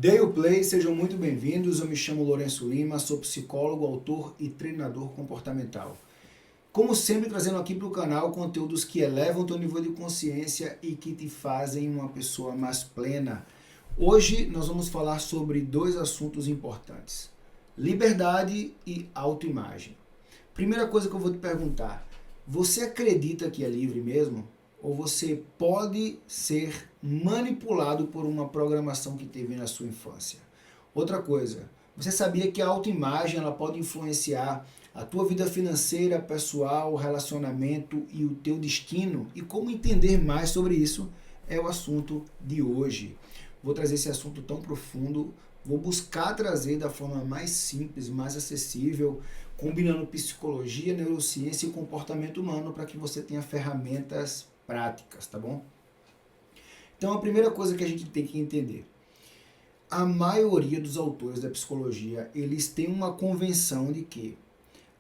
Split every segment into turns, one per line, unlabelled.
Dê o play, sejam muito bem-vindos. Eu me chamo Lourenço Lima, sou psicólogo, autor e treinador comportamental. Como sempre, trazendo aqui para o canal conteúdos que elevam o teu nível de consciência e que te fazem uma pessoa mais plena. Hoje nós vamos falar sobre dois assuntos importantes: liberdade e autoimagem. Primeira coisa que eu vou te perguntar: você acredita que é livre mesmo? Ou você pode ser manipulado por uma programação que teve na sua infância? Outra coisa, você sabia que a autoimagem ela pode influenciar a tua vida financeira, pessoal, relacionamento e o teu destino? E como entender mais sobre isso é o assunto de hoje. Vou trazer esse assunto tão profundo, vou buscar trazer da forma mais simples, mais acessível, combinando psicologia, neurociência e comportamento humano para que você tenha ferramentas práticas, tá bom? Então a primeira coisa que a gente tem que entender: a maioria dos autores da psicologia, eles têm uma convenção de que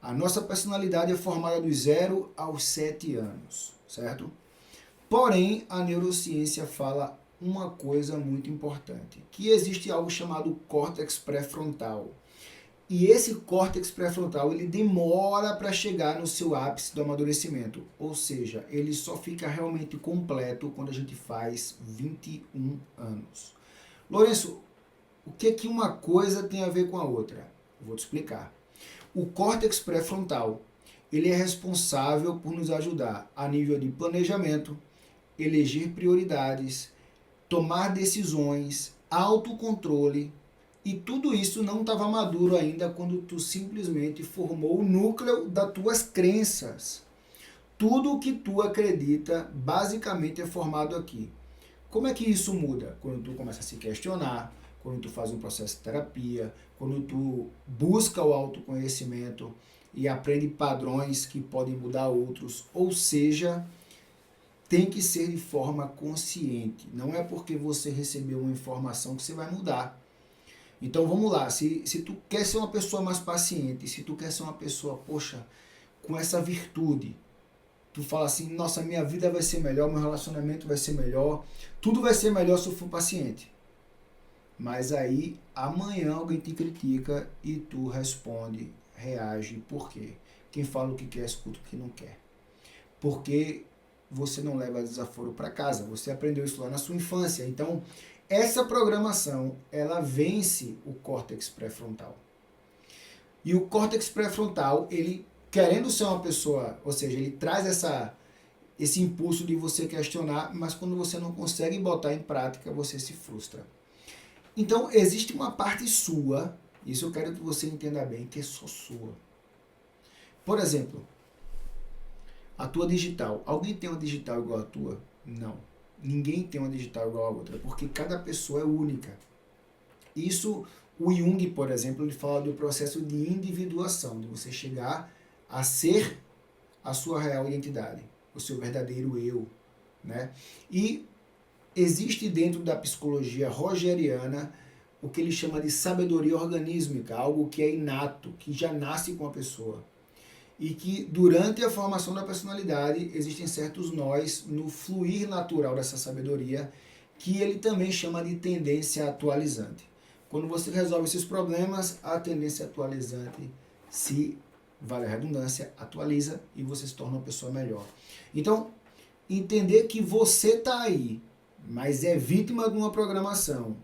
a nossa personalidade é formada dos 0 aos 7 anos, certo? Porém, a neurociência fala uma coisa muito importante, que existe algo chamado córtex pré-frontal. E esse córtex pré-frontal, ele demora para chegar no seu ápice do amadurecimento. Ou seja, ele só fica realmente completo quando a gente faz 21 anos. Lourenço, o que uma coisa tem a ver com a outra? Eu vou te explicar. O córtex pré-frontal, ele é responsável por nos ajudar a nível de planejamento, eleger prioridades, tomar decisões, autocontrole. E tudo isso não estava maduro ainda quando tu simplesmente formou o núcleo das tuas crenças. Tudo o que tu acredita basicamente é formado aqui. Como é que isso muda? Quando tu começa a se questionar, quando tu faz um processo de terapia, quando tu busca o autoconhecimento e aprende padrões que podem mudar outros. Ou seja, tem que ser de forma consciente. Não é porque você recebeu uma informação que você vai mudar. Então vamos lá, se tu quer ser uma pessoa mais paciente, se tu quer ser uma pessoa, poxa, com essa virtude, tu fala assim, nossa, minha vida vai ser melhor, meu relacionamento vai ser melhor, tudo vai ser melhor se eu for paciente. Mas aí, amanhã alguém te critica e tu responde, reage, por quê? Quem fala o que quer, escuta o que não quer. Porque você não leva desaforo para casa, você aprendeu isso lá na sua infância, então essa programação, ela vence o córtex pré-frontal. E o córtex pré-frontal, ele querendo ser uma pessoa, ou seja, ele traz esse impulso de você questionar, mas quando você não consegue botar em prática, você se frustra. Então, existe uma parte sua, isso eu quero que você entenda bem, que é só sua. Por exemplo, a tua digital. Alguém tem uma digital igual a tua? Não. Ninguém tem uma digital igual a outra, porque cada pessoa é única. Isso, o Jung, por exemplo, ele fala do processo de individuação, de você chegar a ser a sua real identidade, o seu verdadeiro eu, né? E existe dentro da psicologia rogeriana o que ele chama de sabedoria organísmica, algo que é inato, que já nasce com a pessoa. E que durante a formação da personalidade existem certos nós no fluir natural dessa sabedoria, que ele também chama de tendência atualizante. Quando você resolve esses problemas, a tendência atualizante se, vale a redundância, atualiza e você se torna uma pessoa melhor. Então, entender que você está aí, mas é vítima de uma programação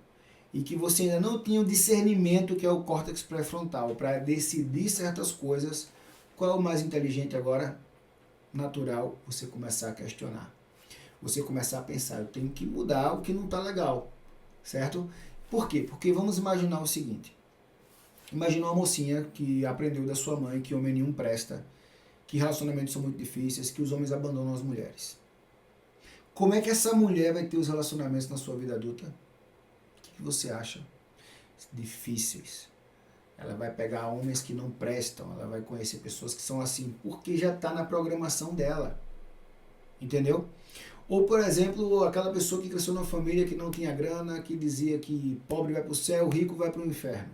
e que você ainda não tinha o discernimento, que é o córtex pré-frontal, para decidir certas coisas. Qual é o mais inteligente agora? Natural, você começar a questionar. Você começar a pensar, eu tenho que mudar o que não está legal, certo? Por quê? Porque vamos imaginar o seguinte. Imagina uma mocinha que aprendeu da sua mãe que homem nenhum presta, que relacionamentos são muito difíceis, que os homens abandonam as mulheres. Como é que essa mulher vai ter os relacionamentos na sua vida adulta? O que você acha? Difíceis. Ela vai pegar homens que não prestam, ela vai conhecer pessoas que são assim, porque já está na programação dela. Entendeu? Ou, por exemplo, aquela pessoa que cresceu numa família que não tinha grana, que dizia que pobre vai para o céu, rico vai para o inferno.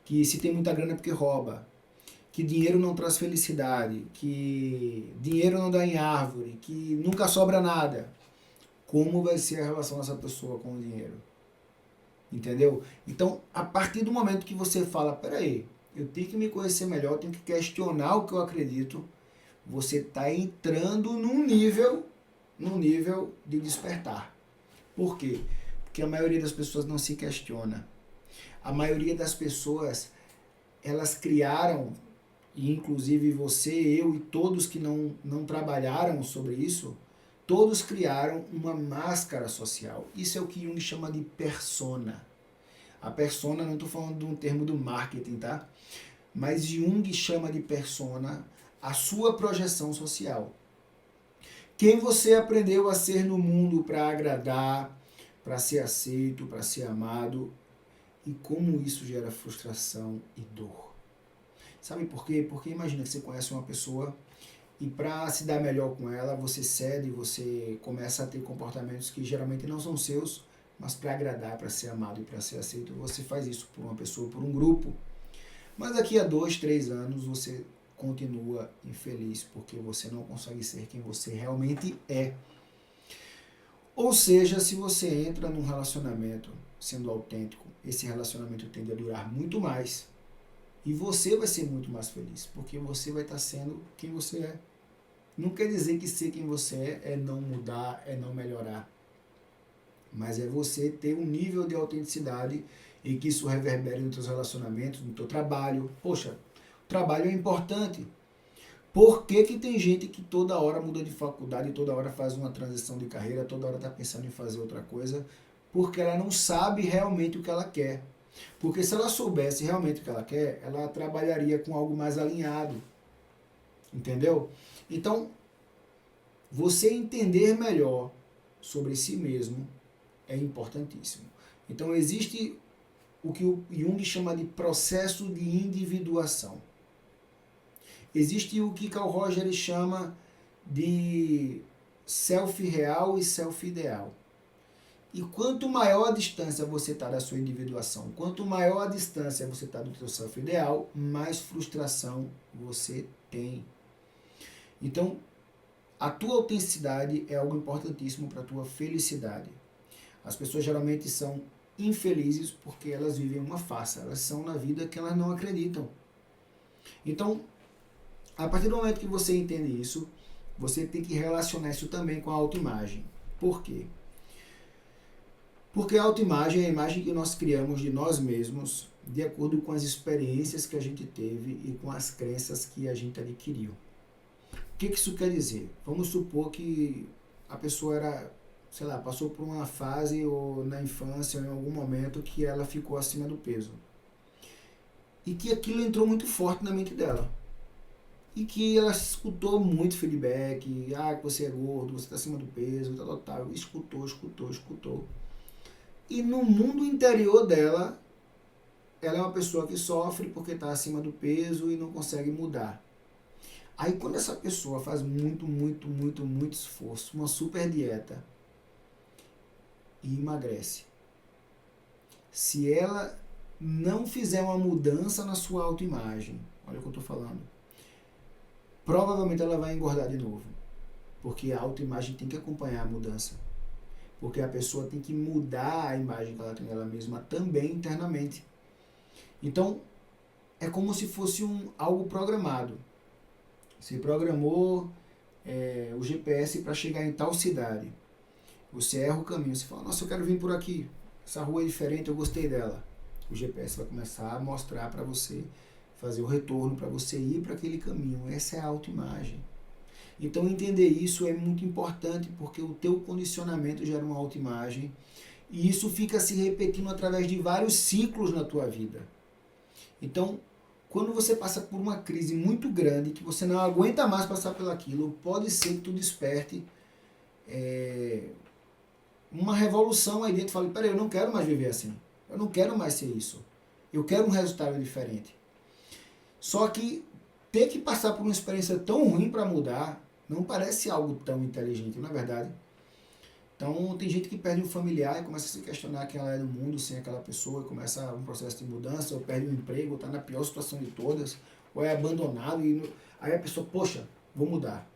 Que se tem muita grana é porque rouba. Que dinheiro não traz felicidade. Que dinheiro não dá em árvore. Que nunca sobra nada. Como vai ser a relação dessa pessoa com o dinheiro? Entendeu? Então, a partir do momento que você fala, peraí, eu tenho que me conhecer melhor, eu tenho que questionar o que eu acredito, você está entrando num nível de despertar. Por quê? Porque a maioria das pessoas não se questiona. A maioria das pessoas, elas criaram, e inclusive você, eu e todos que não trabalharam sobre isso, todos criaram uma máscara social. Isso é o que Jung chama de persona. A persona, não estou falando de um termo do marketing, tá? Mas Jung chama de persona a sua projeção social. Quem você aprendeu a ser no mundo para agradar, para ser aceito, para ser amado, e como isso gera frustração e dor. Sabe por quê? Porque imagina que você conhece uma pessoa e para se dar melhor com ela, você cede, você começa a ter comportamentos que geralmente não são seus, mas para agradar, para ser amado e para ser aceito, você faz isso por uma pessoa, por um grupo. Mas daqui a 2, 3 anos você continua infeliz porque você não consegue ser quem você realmente é. Ou seja, se você entra num relacionamento sendo autêntico, esse relacionamento tende a durar muito mais e você vai ser muito mais feliz, porque você vai estar sendo quem você é. Não quer dizer que ser quem você é não mudar, é não melhorar, mas é você ter um nível de autenticidade e que isso reverbere nos seus relacionamentos, no teu trabalho. Poxa, o trabalho é importante. Por que que tem gente que toda hora muda de faculdade, toda hora faz uma transição de carreira, toda hora está pensando em fazer outra coisa? Porque ela não sabe realmente o que ela quer. Porque se ela soubesse realmente o que ela quer, ela trabalharia com algo mais alinhado. Entendeu? Então, você entender melhor sobre si mesmo é importantíssimo. Então, existe o que o Jung chama de processo de individuação. Existe o que Carl Rogers chama de self real e self ideal. E quanto maior a distância você está da sua individuação, quanto maior a distância você está do seu self ideal, mais frustração você tem. Então, a tua autenticidade é algo importantíssimo para a tua felicidade. As pessoas geralmente são infelizes porque elas vivem uma farsa, elas são na vida que elas não acreditam. Então, a partir do momento que você entende isso, você tem que relacionar isso também com a autoimagem. Por quê? Porque a autoimagem é a imagem que nós criamos de nós mesmos de acordo com as experiências que a gente teve e com as crenças que a gente adquiriu. O que isso quer dizer? Vamos supor que a pessoa era, sei lá, passou por uma fase ou na infância, ou em algum momento, que ela ficou acima do peso. E que aquilo entrou muito forte na mente dela. E que ela escutou muito feedback, que você é gordo, você está acima do peso, tal. Escutou. E no mundo interior dela, ela é uma pessoa que sofre porque está acima do peso e não consegue mudar. Aí quando essa pessoa faz muito esforço, uma super dieta e emagrece, se ela não fizer uma mudança na sua autoimagem, olha o que eu estou falando, provavelmente ela vai engordar de novo. Porque a autoimagem tem que acompanhar a mudança. Porque a pessoa tem que mudar a imagem que ela tem dela mesma também internamente. Então, é como se fosse algo programado. Você programou o GPS para chegar em tal cidade. Você erra o caminho. Você fala, nossa, eu quero vir por aqui. Essa rua é diferente, eu gostei dela. O GPS vai começar a mostrar para você, fazer o retorno para você ir para aquele caminho. Essa é a autoimagem. Então entender isso é muito importante, porque o teu condicionamento gera uma autoimagem e isso fica se repetindo através de vários ciclos na tua vida. Então, quando você passa por uma crise muito grande, que você não aguenta mais passar por aquilo, pode ser que tu desperte uma revolução aí dentro. Fale, peraí, eu não quero mais viver assim. Eu não quero mais ser isso. Eu quero um resultado diferente. Só que ter que passar por uma experiência tão ruim para mudar não parece algo tão inteligente, não é verdade? Então tem gente que perde um familiar e começa a se questionar quem ela é no mundo sem aquela pessoa, e começa um processo de mudança, ou perde um emprego, ou está na pior situação de todas, ou é abandonado, e aí a pessoa, poxa, vou mudar.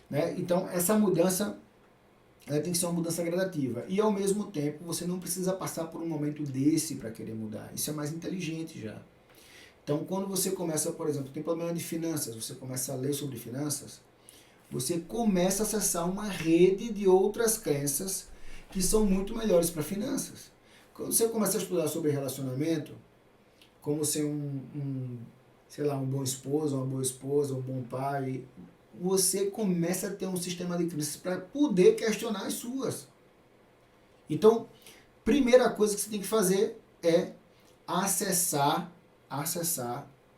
Né? Então essa mudança ela tem que ser uma mudança gradativa. E ao mesmo tempo, você não precisa passar por um momento desse para querer mudar. Isso é mais inteligente já. Então, quando você começa, por exemplo, tem problema de finanças, você começa a ler sobre finanças, você começa a acessar uma rede de outras crenças que são muito melhores para finanças. Quando você começa a estudar sobre relacionamento, como ser sei lá, um bom esposo, uma boa esposa, um bom pai, você começa a ter um sistema de crenças para poder questionar as suas. Então, primeira coisa que você tem que fazer é acessar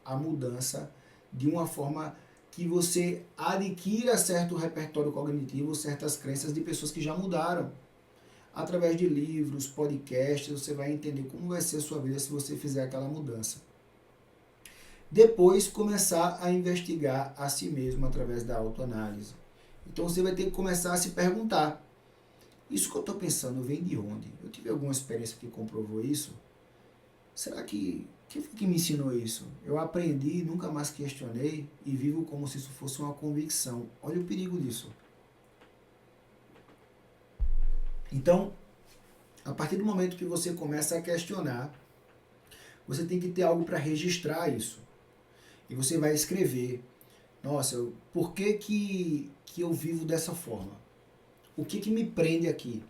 a mudança de uma forma que você adquira certo repertório cognitivo, certas crenças de pessoas que já mudaram. Através de livros, podcasts, você vai entender como vai ser a sua vida se você fizer aquela mudança. Depois, começar a investigar a si mesmo através da autoanálise. Então, você vai ter que começar a se perguntar: isso que eu estou pensando vem de onde? Eu tive alguma experiência que comprovou isso? Será que quem foi que me ensinou isso? Eu aprendi, nunca mais questionei e vivo como se isso fosse uma convicção. Olha o perigo disso. Então, a partir do momento que você começa a questionar, você tem que ter algo para registrar isso. E você vai escrever: nossa, por que eu vivo dessa forma? O que me prende aqui?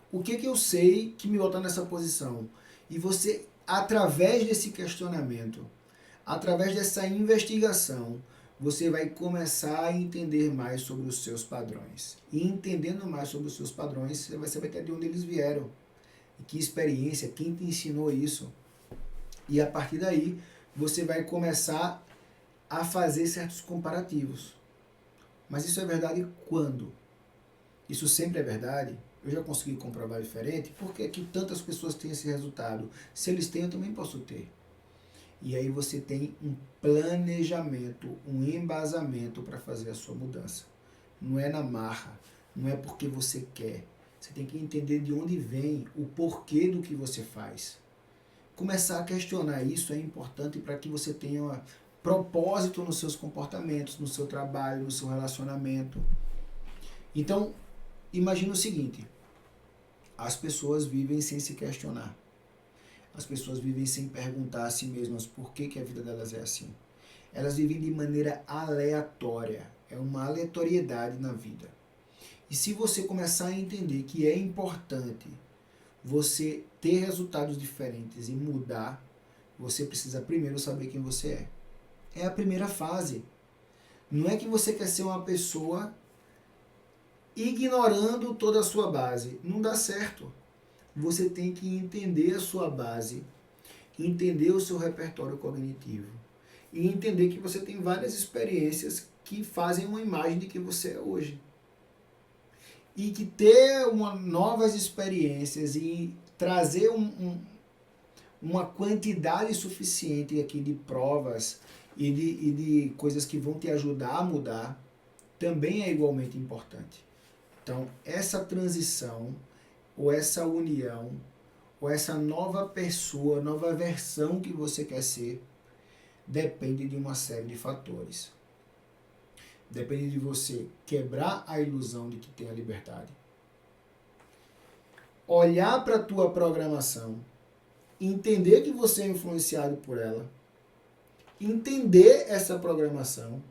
O que eu sei que me bota nessa posição? E você, através desse questionamento, através dessa investigação, você vai começar a entender mais sobre os seus padrões. E entendendo mais sobre os seus padrões, você vai ter de onde eles vieram. E que experiência, quem te ensinou isso. E a partir daí, você vai começar a fazer certos comparativos. Mas isso é verdade quando? Isso sempre é verdade? Eu já consegui comprovar diferente? Por que tantas pessoas têm esse resultado? Se eles têm, eu também posso ter. E aí você tem um planejamento, um embasamento para fazer a sua mudança. Não é na marra, não é porque você quer. Você tem que entender de onde vem, o porquê do que você faz. Começar a questionar isso é importante para que você tenha propósito nos seus comportamentos, no seu trabalho, no seu relacionamento. Então, imagina o seguinte: as pessoas vivem sem se questionar. As pessoas vivem sem perguntar a si mesmas por que a vida delas é assim. Elas vivem de maneira aleatória. É uma aleatoriedade na vida. E se você começar a entender que é importante você ter resultados diferentes e mudar, você precisa primeiro saber quem você é. É a primeira fase. Não é que você quer ser uma pessoa ignorando toda a sua base. Não dá certo. Você tem que entender a sua base, entender o seu repertório cognitivo e entender que você tem várias experiências que fazem uma imagem de quem você é hoje. E que ter novas experiências e trazer uma quantidade suficiente aqui de provas e de coisas que vão te ajudar a mudar também é igualmente importante. Então, essa transição, ou essa união, ou essa nova pessoa, nova versão que você quer ser, depende de uma série de fatores. Depende de você quebrar a ilusão de que tem a liberdade. Olhar para a tua programação, entender que você é influenciado por ela, entender essa programação,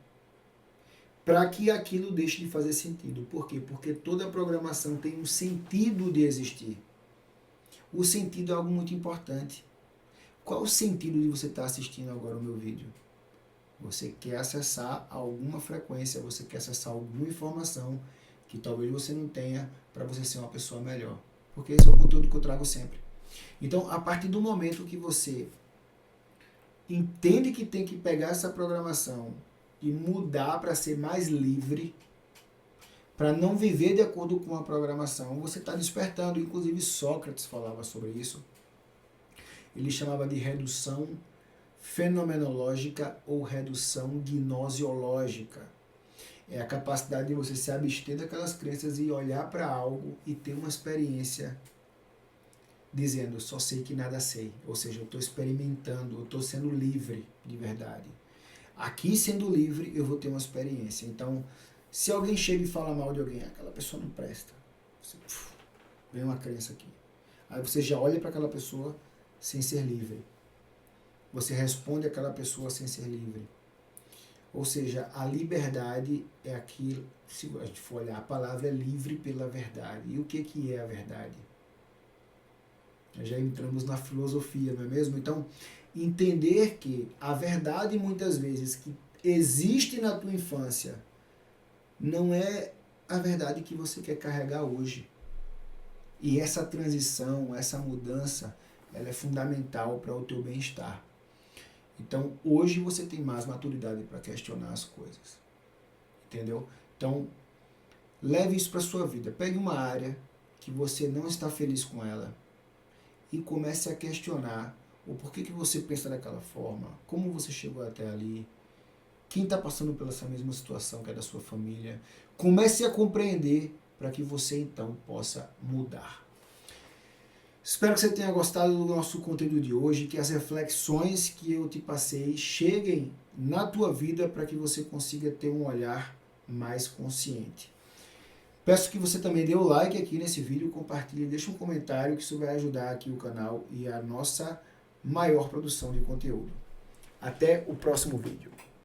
para que aquilo deixe de fazer sentido. Por quê? Porque toda programação tem um sentido de existir. O sentido é algo muito importante. Qual o sentido de você estar assistindo agora o meu vídeo? Você quer acessar alguma frequência, você quer acessar alguma informação que talvez você não tenha para você ser uma pessoa melhor. Porque esse é o conteúdo que eu trago sempre. Então, a partir do momento que você entende que tem que pegar essa programação e mudar para ser mais livre, para não viver de acordo com a programação, você está despertando. Inclusive Sócrates falava sobre isso. Ele chamava de redução fenomenológica ou redução gnosiológica. É a capacidade de você se abster daquelas crenças e olhar para algo e ter uma experiência dizendo: só sei que nada sei. Ou seja, eu estou experimentando, eu estou sendo livre de verdade. Aqui, sendo livre, eu vou ter uma experiência. Então, Se alguém chega e fala mal de alguém, aquela pessoa não presta. Vem uma crença aqui. Aí você já olha para aquela pessoa sem ser livre. Você responde àquela pessoa sem ser livre. Ou seja, a liberdade é aquilo, se a gente for olhar, a palavra é livre pela verdade. E o que é a verdade? Já entramos na filosofia, não é mesmo? Então, entender que a verdade muitas vezes que existe na tua infância não é a verdade que você quer carregar hoje. E essa transição, essa mudança, ela é fundamental para o teu bem-estar. Então, hoje você tem mais maturidade para questionar as coisas. Entendeu? Então, leve isso para a sua vida. Pegue uma área que você não está feliz com ela e comece a questionar o porquê que você pensa daquela forma, como você chegou até ali, quem está passando pela essa mesma situação que é da sua família. Comece a compreender para que você então possa mudar. Espero que você tenha gostado do nosso conteúdo de hoje, que as reflexões que eu te passei cheguem na tua vida para que você consiga ter um olhar mais consciente. Peço que você também dê o like aqui nesse vídeo, compartilhe, deixe um comentário, que isso vai ajudar aqui o canal e a nossa maior produção de conteúdo. Até o próximo vídeo.